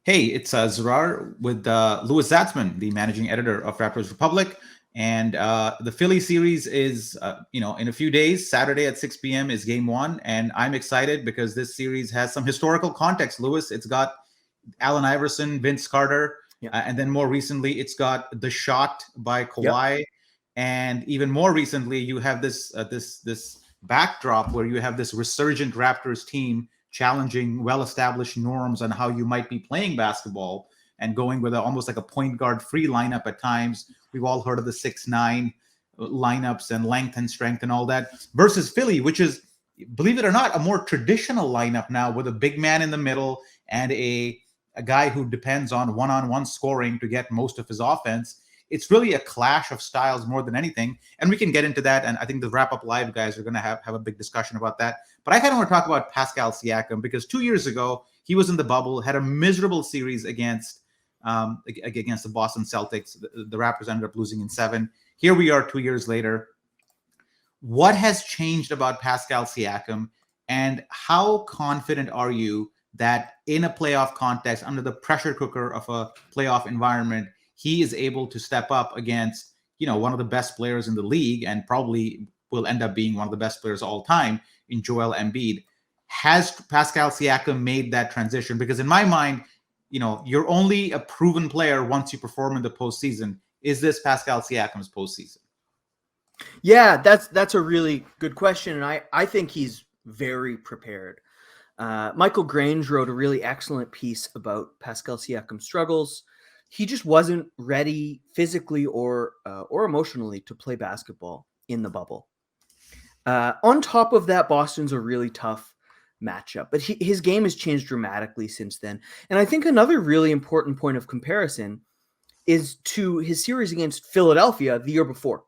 Hey, it's Zarar with Louis Zatzman, the managing editor of Raptors Republic. And the Philly series is, in a few days. Saturday at 6 p.m. is game one. And I'm excited because this series has some historical context, Louis. It's got Allen Iverson, Vince Carter, Yeah. and then more recently, it's got The Shot by Yep. Kawhi. And even more recently, you have this backdrop where you have this resurgent Raptors team challenging well-established norms on how you might be playing basketball and going with almost like a point guard free lineup at times. We've all heard of the 6'9" lineups and length and strength and all that versus Philly, which is, believe it or not, a more traditional lineup now with a big man in the middle and a guy who depends on one-on-one scoring to get most of his offense. It's really a clash of styles more than anything. And we can get into that. And I think the Wrap Up Live guys are going to have a big discussion about that. But I kind of want to talk about Pascal Siakam because 2 years ago, he was in the bubble, had a miserable series against the Boston Celtics. The Raptors ended up losing in 7. Here we are 2 years later. What has changed about Pascal Siakam, and how confident are you that in a playoff context, under the pressure cooker of a playoff environment, he is able to step up against, one of the best players in the league and probably will end up being one of the best players of all time in Joel Embiid? Has Pascal Siakam made that transition? Because in my mind, you're only a proven player once you perform in the postseason. Is this Pascal Siakam's postseason? Yeah, that's a really good question, and I think he's very prepared. Michael Grange wrote a really excellent piece about Pascal Siakam's struggles. He just wasn't ready physically or emotionally to play basketball in the bubble. On top of that, Boston's a really tough matchup, but his game has changed dramatically since then. And I think another really important point of comparison is to his series against Philadelphia the year before,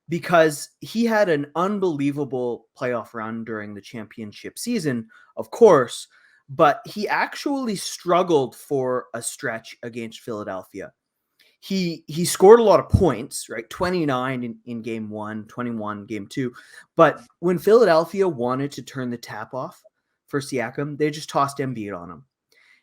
because he had an unbelievable playoff run during the championship season, of course, but he actually struggled for a stretch against Philadelphia. He scored a lot of points, right? 29 in game 1, 21 game 2. But when Philadelphia wanted to turn the tap off for Siakam, they just tossed Embiid on him.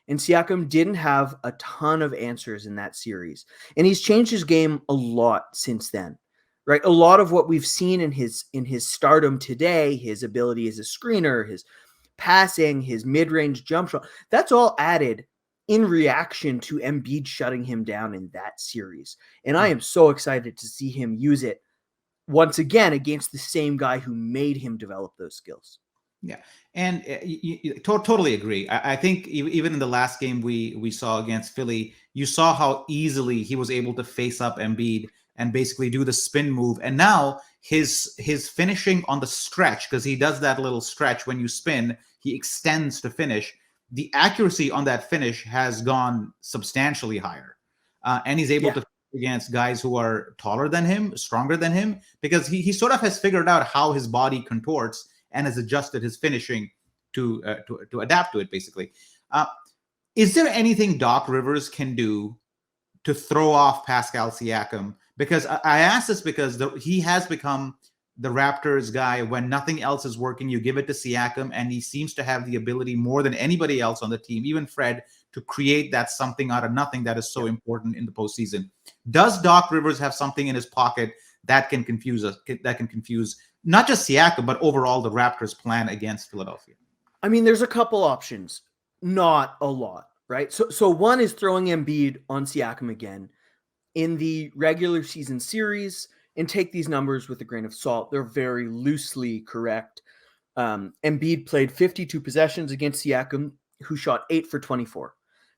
And Siakam didn't have a ton of answers in that series. And he's changed his game a lot since then. Right? A lot of what we've seen in his stardom today, his ability as a screener, his passing, his mid-range jump shot, that's all added in reaction to Embiid shutting him down in that series. And I am so excited to see him use it once again against the same guy who made him develop those skills. Yeah, and totally agree. I think even in the last game we saw against Philly, you saw how easily he was able to face up Embiid and basically do the spin move. And now his finishing on the stretch, because he does that little stretch when you spin, he extends to finish. The accuracy on that finish has gone substantially higher, and he's able to against guys who are taller than him, stronger than him, because he sort of has figured out how his body contorts and has adjusted his finishing to adapt to it, basically. Is there anything Doc Rivers can do to throw off Pascal Siakam? Because I ask this because he has become the Raptors guy. When nothing else is working, you give it to Siakam, and he seems to have the ability more than anybody else on the team, even Fred, to create that something out of nothing that is so important in the postseason. Does Doc Rivers have something in his pocket that can confuse us? That can confuse not just Siakam, but overall the Raptors' plan against Philadelphia? I mean, there's a couple options, not a lot, right? So one is throwing Embiid on Siakam again in the regular season series, and take these numbers with a grain of salt. They're very loosely correct. Embiid played 52 possessions against Siakam, who shot 8 for 24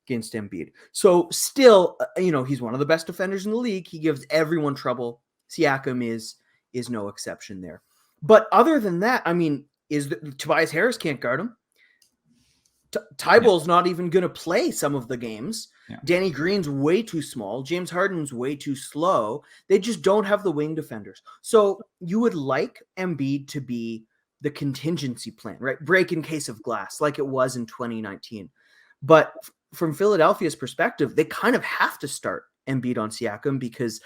against Embiid. So still, he's one of the best defenders in the league. He gives everyone trouble. Siakam is no exception there. But other than that, I mean, Tobias Harris can't guard him. Tyball's not even going to play some of the games. Yeah. Danny Green's way too small. James Harden's way too slow. They just don't have the wing defenders. So you would like Embiid to be the contingency plan, right? Break in case of glass, like it was in 2019. But from Philadelphia's perspective, they kind of have to start Embiid on Siakam, because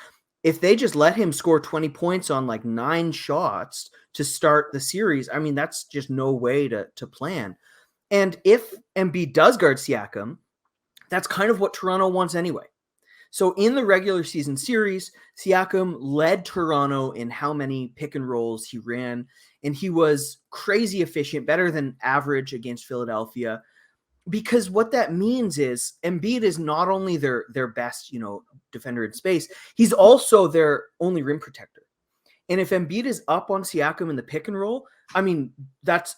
if they just let him score 20 points on like 9 shots to start the series, I mean, that's just no way to plan. And if Embiid does guard Siakam, that's kind of what Toronto wants anyway. So in the regular season series, Siakam led Toronto in how many pick and rolls he ran, and he was crazy efficient, better than average against Philadelphia. Because what that means is Embiid is not only their best, defender in space, he's also their only rim protector. And if Embiid is up on Siakam in the pick and roll, I mean,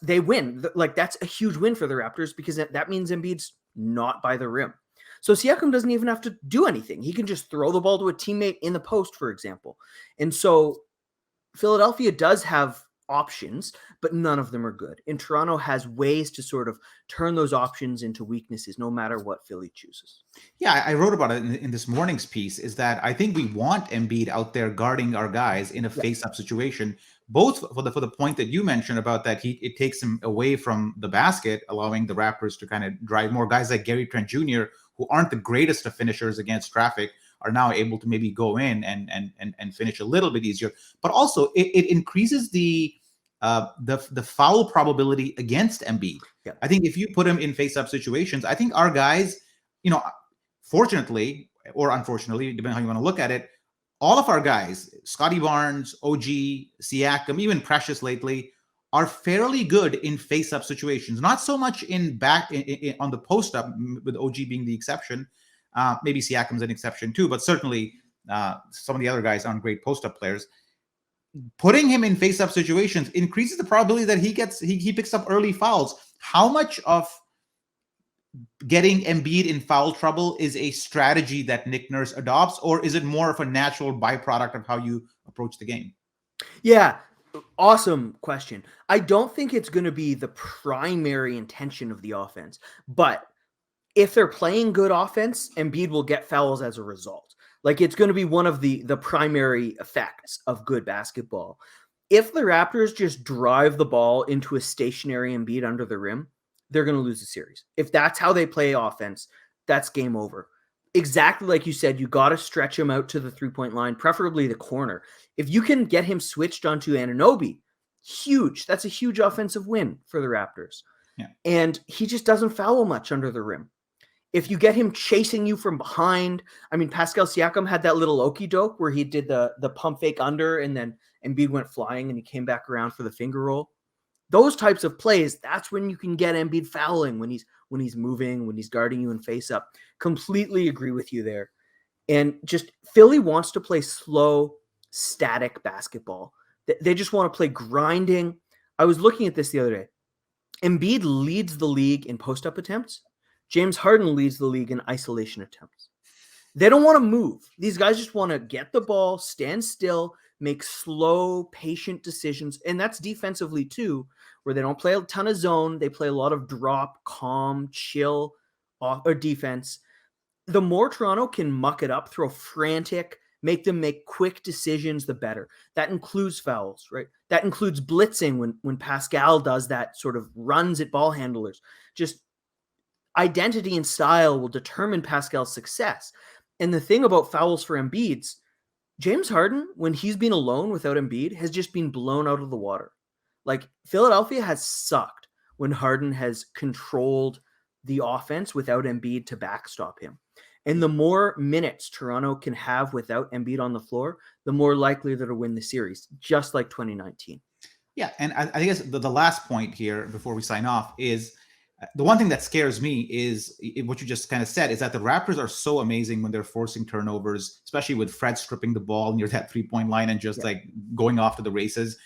they win. Like, that's a huge win for the Raptors, because that means Embiid's not by the rim. So Siakam doesn't even have to do anything. He can just throw the ball to a teammate in the post, for example. And so Philadelphia does have options, but none of them are good. And Toronto has ways to sort of turn those options into weaknesses, no matter what Philly chooses. Yeah, I wrote about it in this morning's piece, is that I think we want Embiid out there guarding our guys in a face-up situation, both for the point that you mentioned about that it takes him away from the basket, allowing the Raptors to kind of drive more. Guys like Gary Trent Jr., who aren't the greatest of finishers against traffic, are now able to maybe go in and finish a little bit easier. But also it increases the foul probability against Embiid. Yeah. I think if you put him in face-up situations, I think our guys, fortunately or unfortunately, depending on how you want to look at it, all of our guys, Scotty Barnes, OG, Siakam, even Precious lately, are fairly good in face-up situations. Not so much on the post-up, with OG being the exception. Maybe Siakam's an exception too, but certainly some of the other guys aren't great post-up players. Putting him in face-up situations increases the probability that he picks up early fouls. How much of getting Embiid in foul trouble is a strategy that Nick Nurse adopts, or is it more of a natural byproduct of how you approach the game? Yeah, awesome question. I don't think it's going to be the primary intention of the offense, but if they're playing good offense, Embiid will get fouls as a result. Like, it's going to be one of the primary effects of good basketball. If the Raptors just drive the ball into a stationary Embiid under the rim, they're going to lose the series. If that's how they play offense, that's game over. Exactly like you said, you got to stretch him out to the three-point line, preferably the corner. If you can get him switched onto Anunoby, huge. That's a huge offensive win for the Raptors. Yeah. And he just doesn't foul much under the rim. If you get him chasing you from behind, I mean, Pascal Siakam had that little okey-doke where he did the pump fake under, and then Embiid went flying and he came back around for the finger roll. Those types of plays, that's when you can get Embiid fouling, when he's moving, when he's guarding you in face up. Completely agree with you there. And just Philly wants to play slow, static basketball. They just want to play grinding. I was looking at this the other day. Embiid leads the league in post-up attempts. James Harden leads the league in isolation attempts. They don't want to move. These guys just want to get the ball, stand still, make slow, patient decisions. And that's defensively too, where they don't play a ton of zone. They play a lot of drop, calm, chill or defense. The more Toronto can muck it up, throw frantic, make them make quick decisions, the better. That includes fouls, right? That includes blitzing when Pascal does that, sort of runs at ball handlers. Just identity and style will determine Pascal's success. And the thing about fouls for Embiid's, James Harden, when he's been alone without Embiid, has just been blown out of the water. Like, Philadelphia has sucked when Harden has controlled the offense without Embiid to backstop him. And the more minutes Toronto can have without Embiid on the floor, the more likely they're to win the series, just like 2019. Yeah, and I guess the last point here before we sign off is, the one thing that scares me is what you just kind of said, is that the Raptors are so amazing when they're forcing turnovers, especially with Fred stripping the ball near that three-point line and just like going off to the races.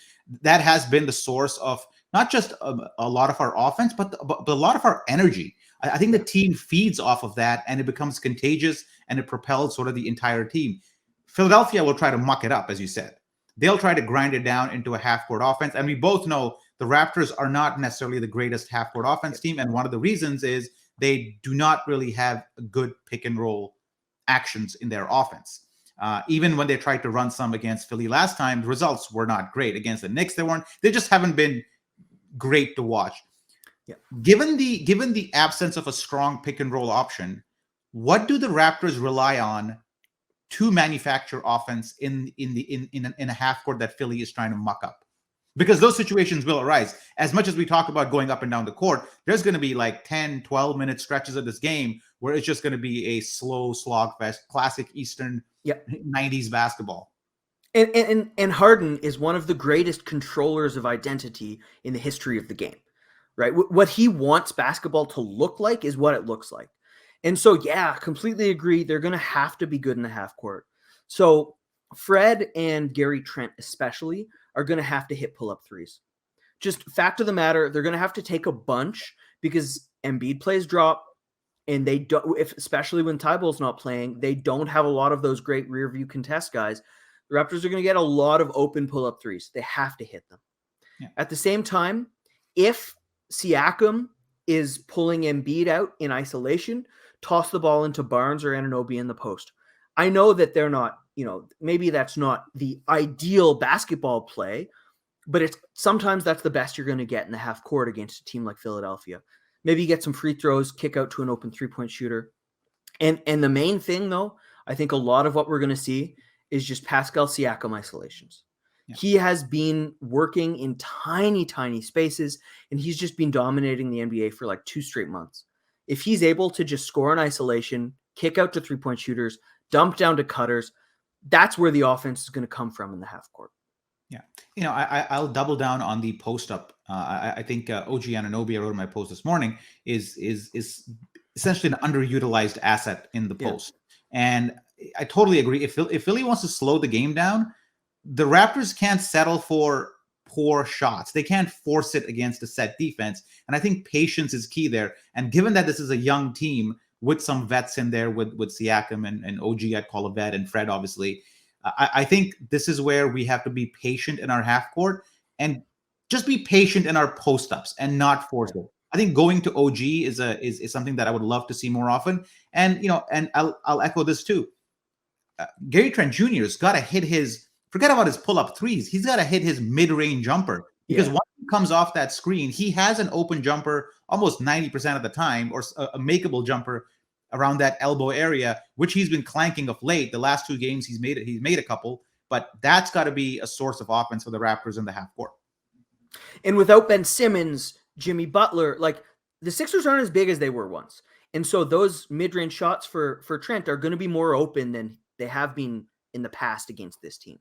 That has been the source of not just a lot of our offense, but a lot of our energy. I think the team feeds off of that, and it becomes contagious, and it propels sort of the entire team. Philadelphia will try to muck it up, as you said. They'll try to grind it down into a half-court offense, and we both know the Raptors are not necessarily the greatest half-court offense team, and one of the reasons is they do not really have good pick-and-roll actions in their offense. Even when they tried to run some against Philly last time, the results were not great. Against the Knicks, they just haven't been great to watch. Yeah. Given the absence of a strong pick-and-roll option, what do the Raptors rely on to manufacture offense in a half-court that Philly is trying to muck up? because those situations will arise. As much as we talk about going up and down the court, there's going to be like 10, 12-minute stretches of this game where it's just going to be a slow slog fest, classic Eastern 90s basketball. And Harden is one of the greatest controllers of identity in the history of the game, right? What he wants basketball to look like is what it looks like. And so, yeah, completely agree. They're going to have to be good in the half court. So Fred and Gary Trent especially are going to have to hit pull-up threes. Just fact of the matter, they're going to have to take a bunch because Embiid plays drop, and they don't, especially when Thibault's not playing, they don't have a lot of those great rear view contest guys. The Raptors are going to get a lot of open pull-up threes. They have to hit them. Yeah. At the same time, if Siakam is pulling Embiid out in isolation, toss the ball into Barnes or Anunoby in the post. I know that they're not, maybe that's not the ideal basketball play, but sometimes that's the best you're going to get in the half court against a team like Philadelphia. Maybe you get some free throws, kick out to an open three-point shooter. And the main thing, though, I think a lot of what we're going to see is just Pascal Siakam isolations. Yeah. He has been working in tiny, tiny spaces, and he's just been dominating the NBA for like 2 straight months. If he's able to just score in isolation, kick out to three-point shooters, dump down to cutters, that's where the offense is going to come from in the half court. Yeah. I'll double down on the post up. I think OG Anunoby, I wrote in my post this morning, is essentially an underutilized asset in the post. Yeah. And I totally agree. If Philly wants to slow the game down, the Raptors can't settle for poor shots. They can't force it against a set defense. And I think patience is key there. And given that this is a young team with some vets in there with Siakam and OG, I'd call a vet, and Fred, obviously, I think this is where we have to be patient in our half court and just be patient in our post ups and not force it. I think going to OG is something that I would love to see more often. And and I'll echo this too. Gary Trent Jr. has got to hit forget about his pull-up threes. He's got to hit his mid-range jumper, because once he comes off that screen, he has an open jumper almost 90% of the time, or a makeable jumper around that elbow area, which he's been clanking of late. The last 2 games he's made a couple, but that's got to be a source of offense for the Raptors in the half court. And without Ben Simmons, Jimmy Butler, like, the Sixers aren't as big as they were once. And so those mid-range shots for Trent are going to be more open than they have been in the past against this team.